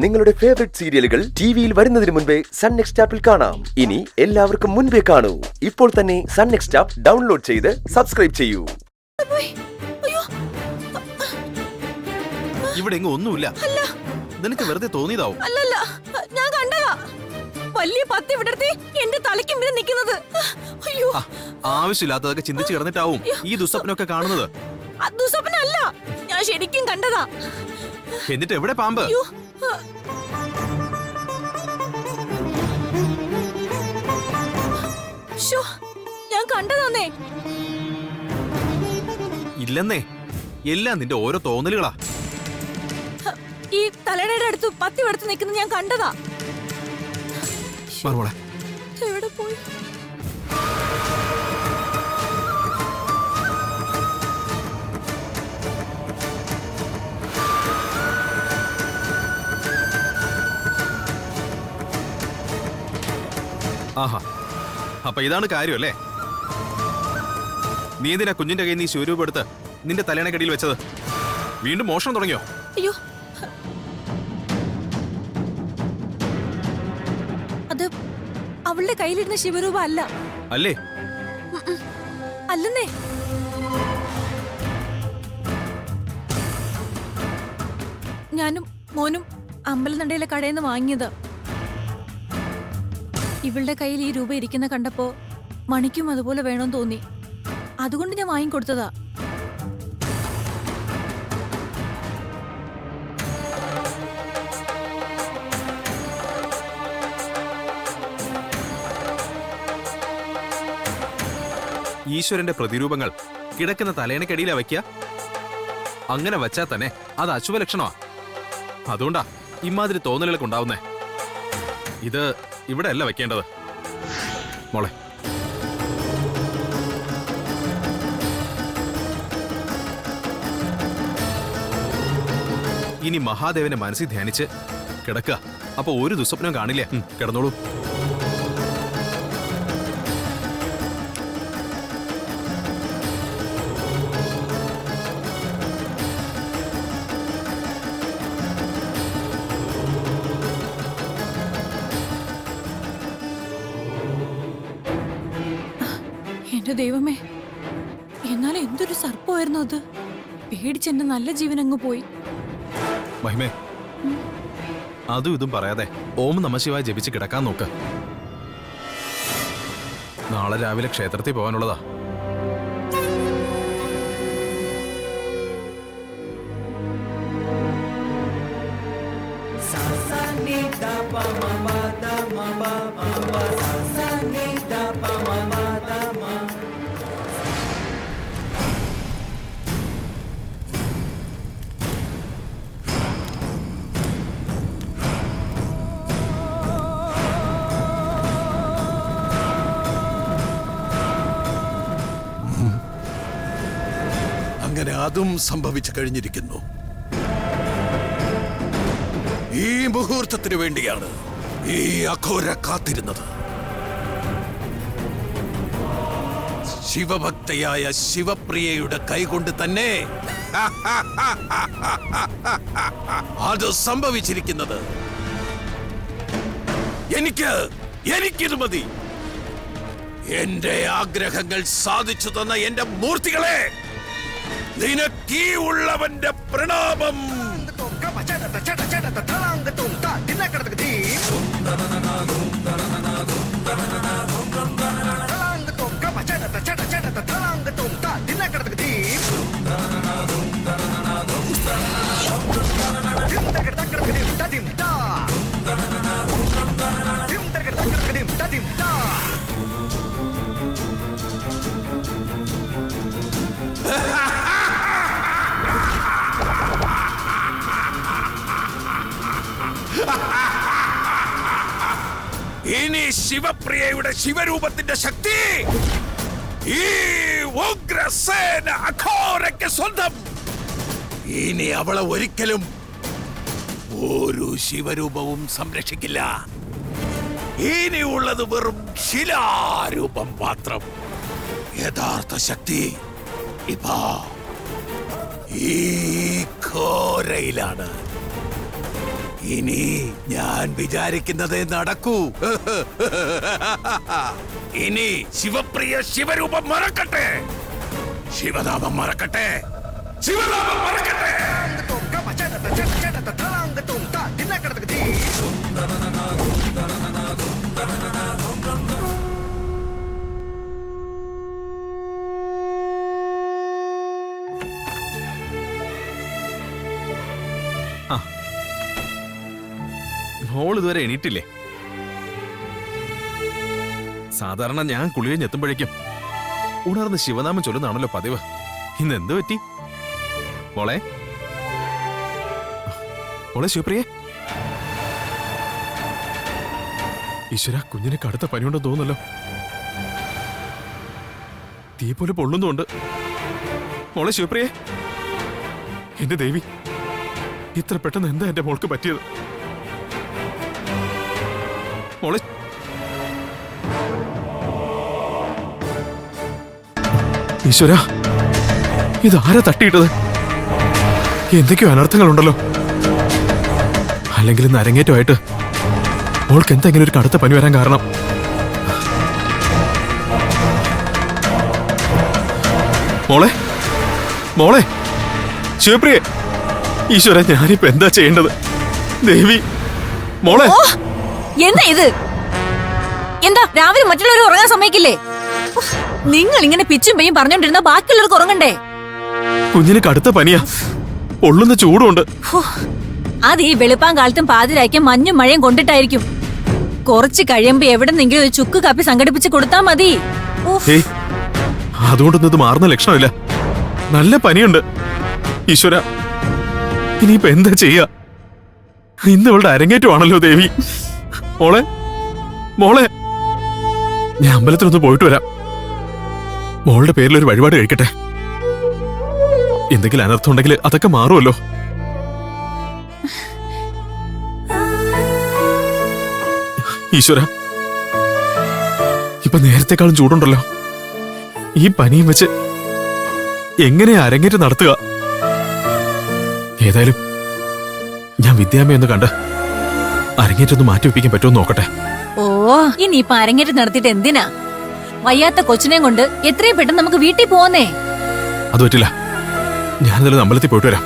നിങ്ങളുടെ ഫേവറേറ്റ് സീരിയലുകൾ ടിവിയിൽ വരുന്നതിന് മുൻപേ സൺ നെക്സ്റ്റ് ആപ്പിൽ കാണാം. ഇനി എല്ലാവർക്കും മുൻപേ കാണൂ. ഇപ്പോൾ തന്നെ സൺ നെക്സ്റ്റ് ആപ്പ് ഡൗൺലോഡ് ചെയ്ത് സബ്സ്ക്രൈബ് ചെയ്യൂ. ഇവിടെ എങ്ങും ഒന്നുമില്ല. നിനക്ക് വെറുതെ തോന്നിയതാവും. അല്ലല്ല, ഞാൻ കണ്ടതാ. വലിയ പത്തി വിടർത്തി എന്റെ തലയ്ക്ക് മുന്നിൽ നിൽക്കുന്നത്. അയ്യോ, ആവശ്യമില്ലാത്തതൊക്കെ ചിന്തിച്ചു കിടന്നിട്ടാവും ഈ ദുസ്വപ്നമൊക്കെ കാണുന്നത്. ദുസ്വപ്നല്ല, ഞാൻ ശരിക്കും കണ്ടതാ. എന്നിട്ട് എവിടെ പാമ്പ്? ഞാൻ കണ്ടതാന്നേ. ഇല്ലെന്നേ, എല്ലാം നിന്റെ ഓരോ തോന്നലുകളാ. ഈ തലയുടെ അടുത്ത് പത്തി എടുത്ത് നിൽക്കുന്നത് ഞാൻ കണ്ടതാ. എവിടെ പോയി? ആഹാ, അപ്പൊ ഇതാണ് കാര്യമല്ലേ? നീ എന്തിനാ കുഞ്ഞിന്റെ കയ്യിൽ നീ ശിവരൂപം എടുത്ത് നിന്റെ തലേണക്കടിയിൽ വെച്ചത്? വീണ്ടും മോഷണം തുടങ്ങിയോ? അയ്യോ, അത് അവളുടെ കയ്യിലിരുന്ന ശിവരൂപ അല്ല. അല്ലേ? അല്ലെന്നേ. ഞാനും മോനും അമ്പലനടയിലെ കടയിൽ നിന്ന് വാങ്ങിയത്. ഇവളുടെ കയ്യിൽ ഈ രൂപ ഇരിക്കുന്ന കണ്ടപ്പോ മണിക്കും അതുപോലെ വേണമെന്ന് തോന്നി. അതുകൊണ്ട് ഞാൻ വാങ്ങിക്കൊടുത്തതാ. ഈശ്വരന്റെ പ്രതിരൂപങ്ങൾ കിടക്കുന്ന തലേണക്കടിയിലാ വയ്ക്കുക. അങ്ങനെ വച്ചാൽ തന്നെ അത് അശുഭലക്ഷണമാ. അതുകൊണ്ടാ ഇമാതിരി തോന്നലുകളൊക്കെ ഉണ്ടാവുന്നേ. ഇത് ഇവിടെ അല്ല വെക്കേണ്ടത് മോളെ. ഇനി മഹാദേവനെ മനസ്സിൽ ധ്യാനിച്ച് കിടക്കുക. അപ്പൊ ഒരു ദുസ്വപ്നം കാണില്ലേ. കിടന്നോളൂ. എന്റെ ദൈവമേ, എന്നാൽ എന്തൊരു സർപ്പമായിരുന്നു അത്. പേടിച്ചെന്റെ നല്ല ജീവൻ അങ്ങ് പോയി. മഹിമേ, അതും ഇതും പറയാതെ ഓം നമഃശിവായ ജപിച്ച് കിടക്കാൻ നോക്ക്. നാളെ രാവിലെ ക്ഷേത്രത്തിൽ പോകാനുള്ളതാ. അങ്ങനെ അതും സംഭവിച്ചു കഴിഞ്ഞിരിക്കുന്നു. ഈ മുഹൂർത്തത്തിന് വേണ്ടിയാണ് ഈ അഘോര കാത്തിരുന്നത്. ശിവഭക്തയായ ശിവപ്രിയയുടെ കൈകൊണ്ട് തന്നെ അത് സംഭവിച്ചിരിക്കുന്നത്. എനിക്കിത് മതി. എന്റെ ആഗ്രഹങ്ങൾ സാധിച്ചു തന്ന എന്റെ മൂർത്തികളെ, നിനക്കീ ഉള്ളവന്റെ പ്രണാമം. ഇനി ശിവപ്രിയയുടെ ശിവരൂപത്തിന്റെ ശക്തി ഈ ഉഗ്രസേന അഘോരയ്ക്ക് സ്വന്തം. ഇനി അവളെ ഒരിക്കലും ഒരു ശിവരൂപവും സംരക്ഷിക്കില്ല. ഇനിയുള്ളത് വെറും ശിലാരൂപം മാത്രം. യഥാർത്ഥ ശക്തി ഇപ്പോ ഈ ഘോരയിലാണ്. ഇനി ഞാൻ വിചാരിക്കുന്നതേ നടക്കൂ. ഇനി ശിവപ്രിയ ശിവരൂപം മറക്കട്ടെ, ശിവനാമം മറക്കട്ടെ, ശിവനാമം മറക്കട്ടെ. മോൾ ഇതുവരെ എണീറ്റില്ലേ? സാധാരണ ഞാൻ കുളി കഴിഞ്ഞെത്തുമ്പോഴേക്കും ഉണർന്ന് ശിവനാമം ചൊല്ലുന്നാണല്ലോ പതിവ്. ഇന്ന് എന്ത് പറ്റി? മോളെ മോളെ ശിവപ്രിയെ, ഈശ്വര, കുഞ്ഞിനെ കടുത്ത പനിയുണ്ടെന്ന് തോന്നുന്നല്ലോ. തീ പോലെ പൊള്ളുന്നുണ്ട്. മോളെ ശിവപ്രിയെ, എന്റെ ദേവി, ഇത്ര പെട്ടെന്ന് എന്താ എന്റെ മോൾക്ക് പറ്റിയത്? മോളെ ഈശ്വര, ഇതാരാ തട്ടിയിട്ടത്? എന്തൊക്കെയോ അനർത്ഥങ്ങളുണ്ടല്ലോ. അല്ലെങ്കിൽ ഇന്ന് അരങ്ങേറ്റമായിട്ട് മോൾക്ക് എന്തെങ്കിലും ഒരു കടുത്ത പനി വരാൻ കാരണം? മോളെ മോളെ ശിവപ്രിയെ, ഈശ്വര, ഞാനിപ്പോ എന്താ ചെയ്യേണ്ടത്? ദേവി, മോളെ. എന്താ ഇത്? എന്താ രാവിലെ മറ്റുള്ളവർ ഉറങ്ങാൻ സമ്മതിക്കില്ലേ? നിങ്ങൾ ഇങ്ങനെ പിച്ചും പെയ്യും പറഞ്ഞോണ്ടിരുന്ന ബാക്കിയുള്ളവർക്ക് ഉറങ്ങണ്ടേ? കുഞ്ഞിന് കടുത്ത പനിയാ, പൊള്ളുന്ന ചൂടുണ്ട്. അത് ഈ വെളുപ്പാൻ കാലത്തും പാതിരായ്ക്കും മഞ്ഞും മഴയും കൊണ്ടിട്ടായിരിക്കും. കുറച്ച് കഴിയുമ്പോ എവിടെന്നെങ്കിലും ഒരു ചുക്ക് കാപ്പി സംഘടിപ്പിച്ച് കൊടുത്താ മതി. ഏയ്, അതുകൊണ്ടൊന്നും ഇത് മാറുന്ന ലക്ഷണമില്ല. നല്ല പനിയുണ്ട്. ഈശ്വര, ഇനിയിപ്പോ എന്താ ചെയ്യാ? ഇന്ന് ഇവളുടെ അരങ്ങേറ്റമാണല്ലോ ദേവി. മോളെ മോളെ, ഞാൻ അമ്പലത്തിലൊന്ന് പോയിട്ട് വരാം. മോളുടെ പേരിൽ ഒരു വഴിപാട് കഴിക്കട്ടെ. എന്തെങ്കിലും അനർത്ഥം ഉണ്ടെങ്കിൽ അതൊക്കെ മാറുമല്ലോ. ഈശ്വര, ഇപ്പൊ നേരത്തെക്കാളും ചൂടുണ്ടല്ലോ. ഈ പനിയും വെച്ച് എങ്ങനെയാ അരങ്ങേറ്റം നടത്തുക? ഏതായാലും ഞാൻ വിദ്യാമ്മയൊന്ന് കണ്ട് അരങ്ങേറ്റൊന്ന് മാറ്റിവെപ്പിക്കാൻ പറ്റുമോ നോക്കട്ടെ. ഓ, ഇനിയിപ്പൊ അരങ്ങേറ്റം നടത്തിയിട്ട് എന്തിനാ? വയ്യാത്ത കൊച്ചിനെയും കൊണ്ട് എത്രയും പെട്ടെന്ന് നമുക്ക് വീട്ടിൽ പോന്നേ. അത് പറ്റില്ല. ഞാനെന്തായാലും അമ്പലത്തിൽ പോയിട്ട് വരാം.